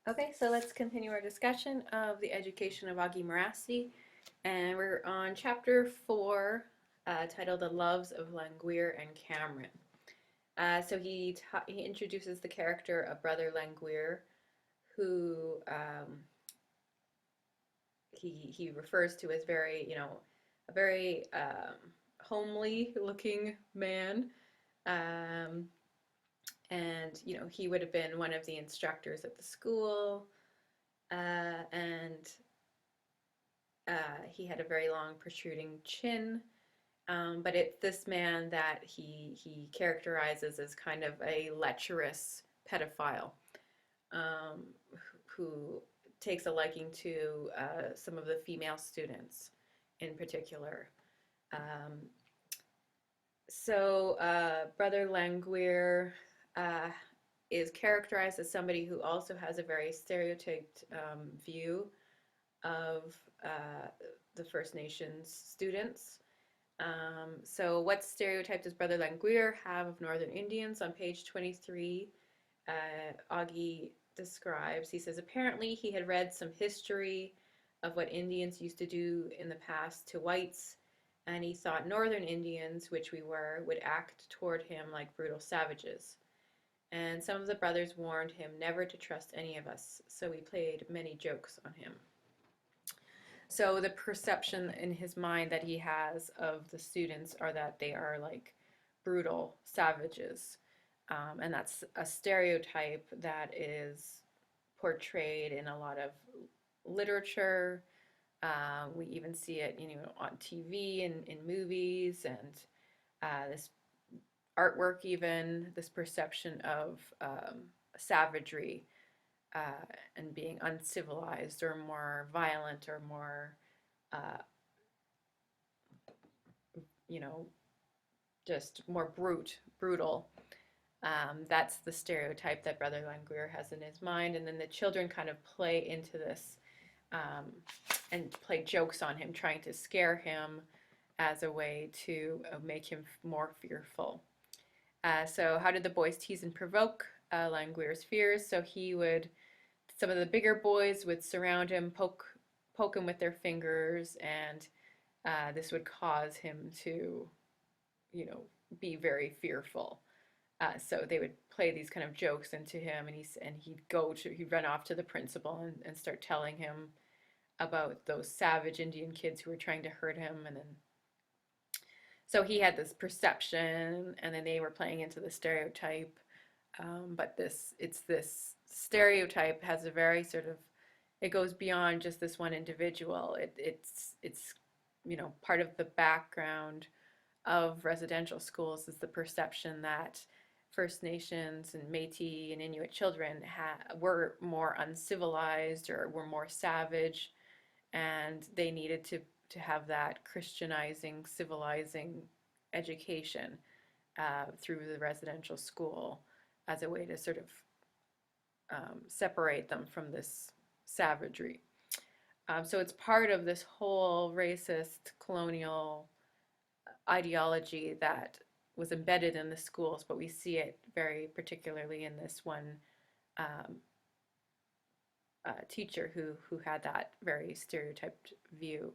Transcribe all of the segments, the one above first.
Okay, so let's continue our discussion of the education of Augie Merasty, and we're on chapter 4, titled The Loves of Languire and Cameron. So he introduces the character of Brother Languire, who he refers to as a very homely looking man. Um, and, he would have been one of the instructors at the school. And he had a very long protruding chin. But it's this man that he characterizes as kind of a lecherous pedophile, um, who takes a liking to some of the female students in particular. Um, so Brother Languire uh, is characterized as somebody who also has a very stereotyped view of the First Nations students. So what stereotype does Brother Languire have of Northern Indians? On page 23, Augie describes, he says, apparently he had read some history of what Indians used to do in the past to whites, and he thought Northern Indians, which we were, would act toward him like brutal savages. And some of the brothers warned him never to trust any of us, so we played many jokes on him. So the perception in his mind that he has of the students are that they are like brutal savages. And that's a stereotype that is portrayed in a lot of literature. We even see it, on TV and in movies, and this artwork, even this perception of savagery, and being uncivilized or more violent or more, uh, you know, just more brutal. That's the stereotype that Brother Languire has in his mind, and then the children kind of play into this, um, and play jokes on him, trying to scare him as a way to make him more fearful. So how did the boys tease and provoke Languire's fears? So some of the bigger boys would surround him, poke him with their fingers, and this would cause him to, you know, be very fearful. So they would play these kind of jokes into him, and he'd run off to the principal and start telling him about those savage Indian kids who were trying to hurt him, and then so he had this perception, and then they were playing into the stereotype. But this stereotype has a very sort of, it goes beyond just this one individual. It's part of the background of residential schools is the perception that First Nations and Métis and Inuit children were more uncivilized or were more savage, and they needed to have that Christianizing, civilizing education through the residential school as a way to sort of separate them from this savagery. So it's part of this whole racist colonial ideology that was embedded in the schools, but we see it very particularly in this one um, teacher who had that very stereotyped view.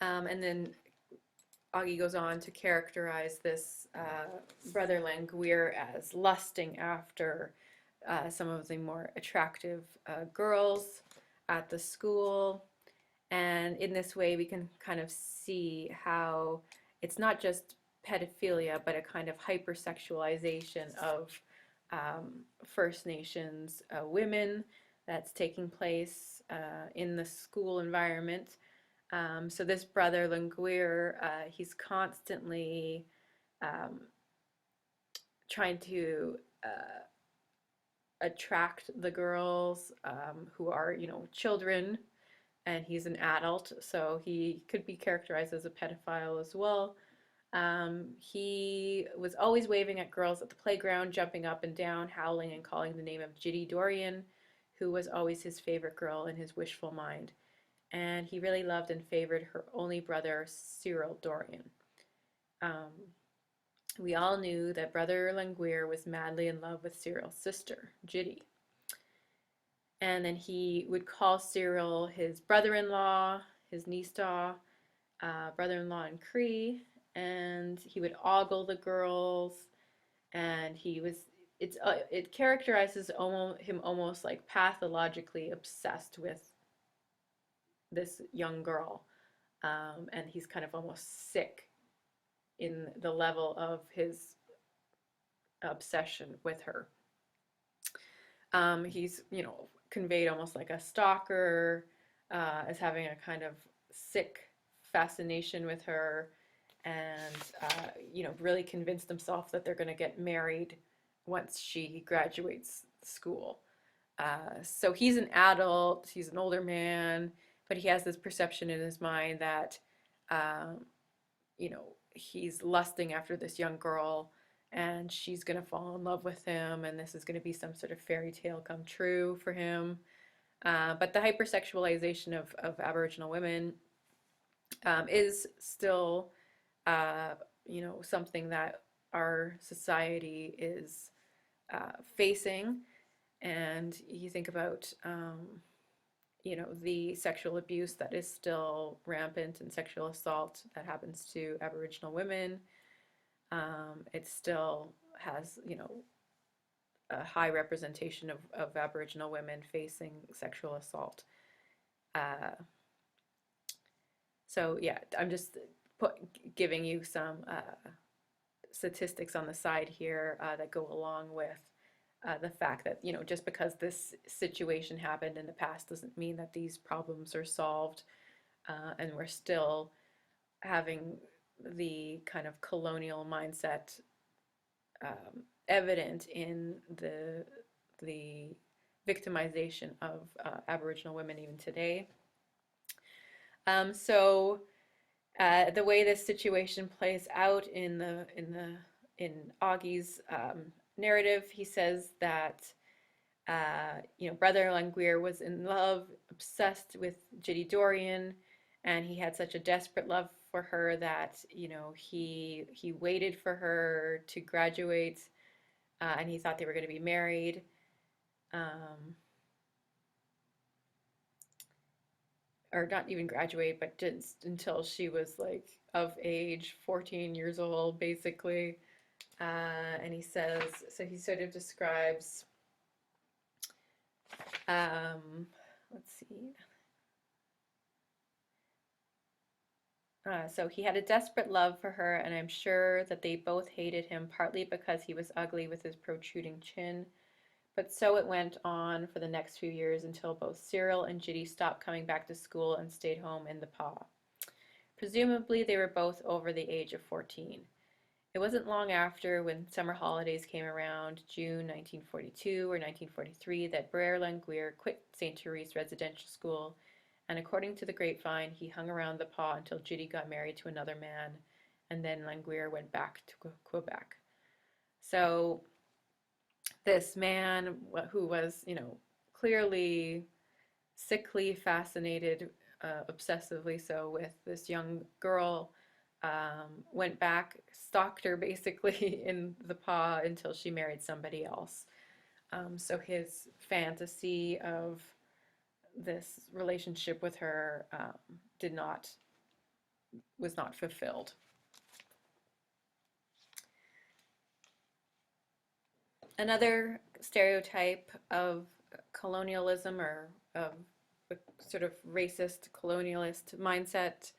And then Augie goes on to characterize this Brother Languire as lusting after some of the more attractive girls at the school. And in this way, we can kind of see how it's not just pedophilia, but a kind of hypersexualization of First Nations women that's taking place in the school environment. So this Brother Languire, he's constantly um, trying to attract the girls who are, children, and he's an adult, so he could be characterized as a pedophile as well. He was always waving at girls at the playground, jumping up and down, howling and calling the name of Jitty Dorian, who was always his favorite girl in his wishful mind. And he really loved and favored her only brother, Cyril Dorian. Um, We all knew that Brother Languire was madly in love with Cyril's sister, Jitty. And then he would call Cyril his brother-in-law, his niece-daw, brother-in-law in Cree, and he would ogle the girls, and it characterizes him almost like pathologically obsessed with this young girl, and he's kind of almost sick in the level of his obsession with her. He's, conveyed almost like a stalker, as having a kind of sick fascination with her, and, really convinced himself that they're going to get married once she graduates school. So he's an adult, he's an older man, but he has this perception in his mind that, um, he's lusting after this young girl, and she's going to fall in love with him, and this is going to be some sort of fairy tale come true for him. But the hypersexualization of Aboriginal women is still, something that our society is facing. And you think about, the sexual abuse that is still rampant and sexual assault that happens to Aboriginal women. It still has, a high representation of Aboriginal women facing sexual assault. Uh, so yeah, I'm just giving you some statistics on the side here that go along with the fact that, just because this situation happened in the past doesn't mean that these problems are solved, and we're still having the kind of colonial mindset evident in the victimization of Aboriginal women even today. So the way this situation plays out in Augie's narrative, he says that Brother Languire was in love, obsessed with Jitty Dorian, and he had such a desperate love for her that he waited for her to graduate, and he thought they were going to be married. Or not even graduate, but just until she was like of age, 14 years old, basically. And he says, so he sort of describes, let's see. So he had a desperate love for her, and I'm sure that they both hated him, partly because he was ugly with his protruding chin. But so it went on for the next few years until both Cyril and Jitty stopped coming back to school and stayed home in the PA. Presumably, they were both over the age of 14. It wasn't long after, when summer holidays came around, June 1942 or 1943, that Brer Languire quit St. Therese Residential School, and according to the grapevine, he hung around the PA until Jitty got married to another man, and then Languire went back to Quebec. So this man, who was, clearly sickly fascinated, obsessively so, with this young girl, went back, stalked her basically in the PA until she married somebody else. So his fantasy of this relationship with her was not fulfilled. Another stereotype of colonialism, or of a sort of racist colonialist mindset,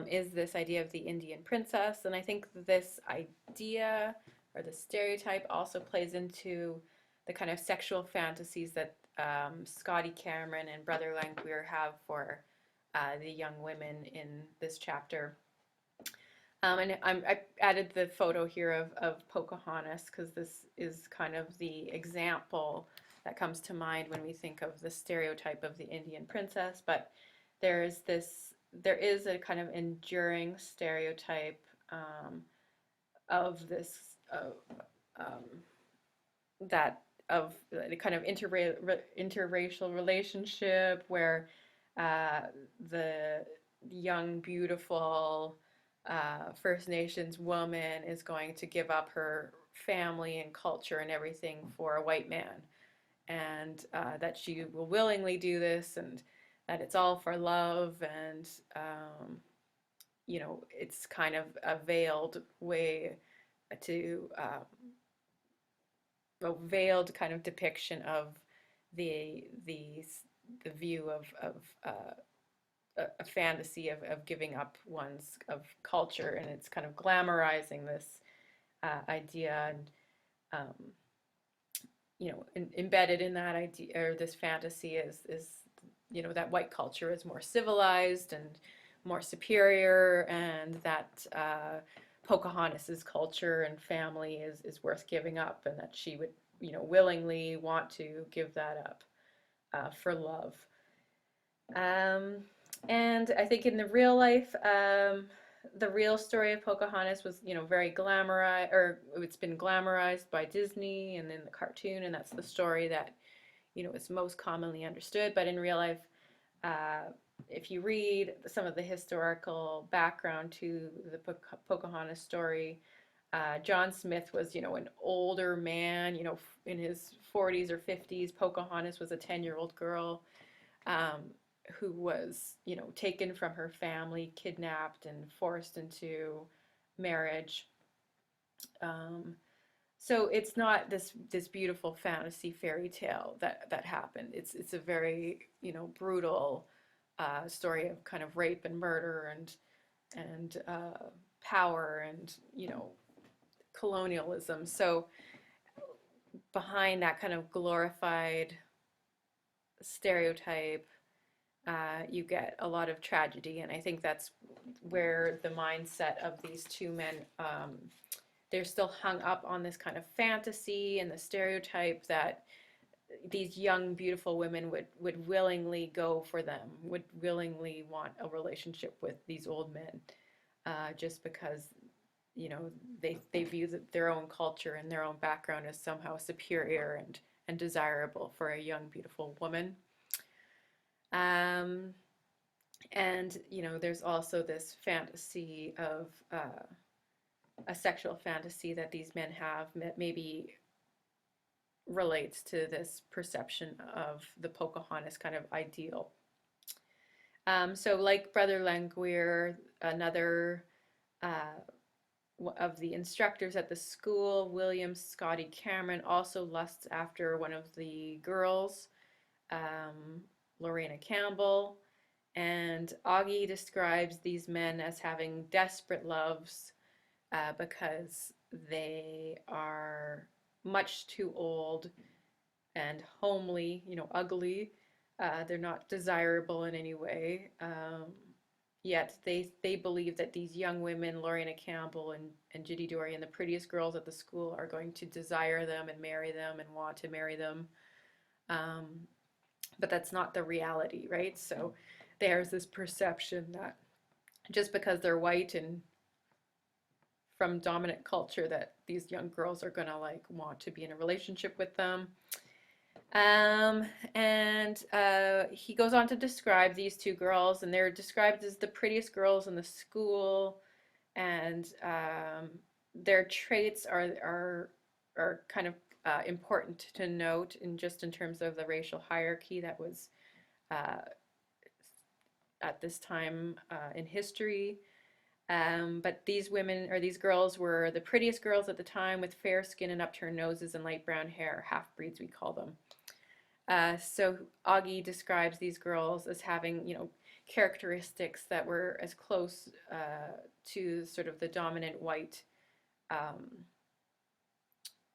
is this idea of the Indian princess. And I think this idea, or the stereotype, also plays into the kind of sexual fantasies that Scotty Cameron and Brother Languire have for the young women in this chapter. And I added the photo here of Pocahontas, because this is kind of the example that comes to mind when we think of the stereotype of the Indian princess. But there is a kind of enduring stereotype of this that of the kind of interracial relationship where the young, beautiful First Nations woman is going to give up her family and culture and everything for a white man, and that she will willingly do this, and that it's all for love, and it's kind of a veiled way to a veiled kind of depiction of the the view of a fantasy of giving up one's of culture, and it's kind of glamorizing this idea, and embedded in that idea or this fantasy is that white culture is more civilized and more superior, and that Pocahontas's culture and family is worth giving up, and that she would willingly want to give that up for love. Um, and I think in the real life, the real story of Pocahontas was, very glamorized, or it's been glamorized by Disney and in the cartoon, and that's the story that, is most commonly understood. But in real life, uh, if you read some of the historical background to the Pocahontas story, John Smith was, an older man, in his 40s or 50s. Pocahontas was a 10-year-old girl. Um, who was, taken from her family, kidnapped, and forced into marriage. Um, so it's not this beautiful fantasy fairy tale that happened. It's a very brutal story of kind of rape and murder and power and colonialism. So behind that kind of glorified stereotype, you get a lot of tragedy, and I think that's where the mindset of these two men, they're still hung up on this kind of fantasy and the stereotype that these young, beautiful women would willingly go for them, would willingly want a relationship with these old men, just because they view their own culture and their own background as somehow superior and desirable for a young, beautiful woman. Um, and there's also this fantasy of a sexual fantasy that these men have that maybe relates to this perception of the Pocahontas kind of ideal. So like Brother Languire, another of the instructors at the school, William Scotty Cameron, also lusts after one of the girls, Lorena Campbell, and Augie describes these men as having desperate loves because they are much too old and homely, ugly. They're not desirable in any way. Yet they believe that these young women, Lorena Campbell and Judy Dorian, the prettiest girls at the school, are going to desire them and marry them and want to marry them. But that's not the reality, right? So there's this perception that just because they're white and from dominant culture, that these young girls are gonna like want to be in a relationship with them. And he goes on to describe these two girls, and they're described as the prettiest girls in the school, and their traits are kind of important to note in terms of the racial hierarchy that was uh, at this time in history. But these women or these girls were the prettiest girls at the time, with fair skin and upturned noses and light brown hair, half breeds we call them. So Augie describes these girls as having, characteristics that were as close to sort of the dominant white um,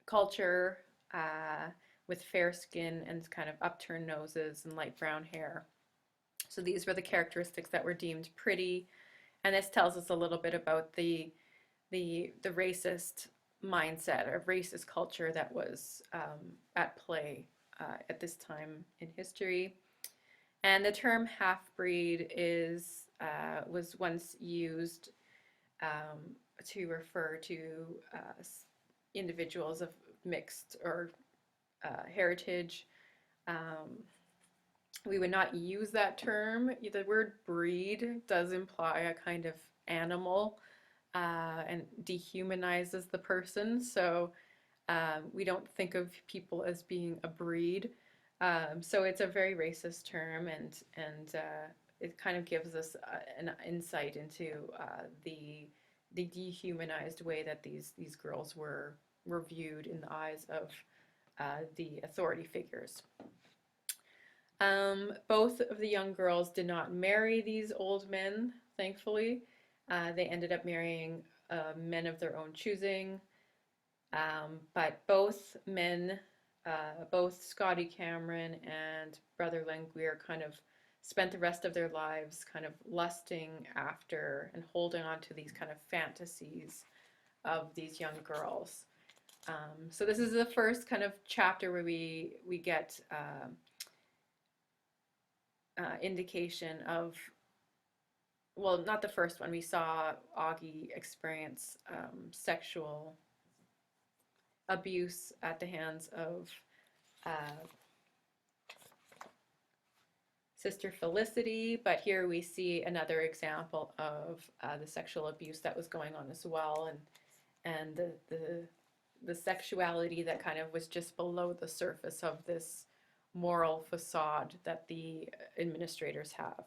culture, with fair skin and kind of upturned noses and light brown hair. So these were the characteristics that were deemed pretty, and this tells us a little bit about the racist mindset or racist culture that was at play at this time in history. And the term half-breed was once used to refer to individuals of mixed or heritage. We would not use that term. The word breed does imply a kind of animal, and dehumanizes the person. So we don't think of people as being a breed. So it's a very racist term, and it kind of gives us an insight into the dehumanized way that these girls were viewed in the eyes of the authority figures. Both of the young girls did not marry these old men, thankfully. They ended up marrying men of their own choosing. But both men, both Scotty Cameron and Brother Languire, kind of spent the rest of their lives kind of lusting after and holding on to these kind of fantasies of these young girls. So this is the first kind of chapter where we get indication of, well, not the first one. We saw Augie experience sexual abuse at the hands of uh, Sister Felicity, but here we see another example of the sexual abuse that was going on as well, and the sexuality that kind of was just below the surface of this moral facade that the administrators have.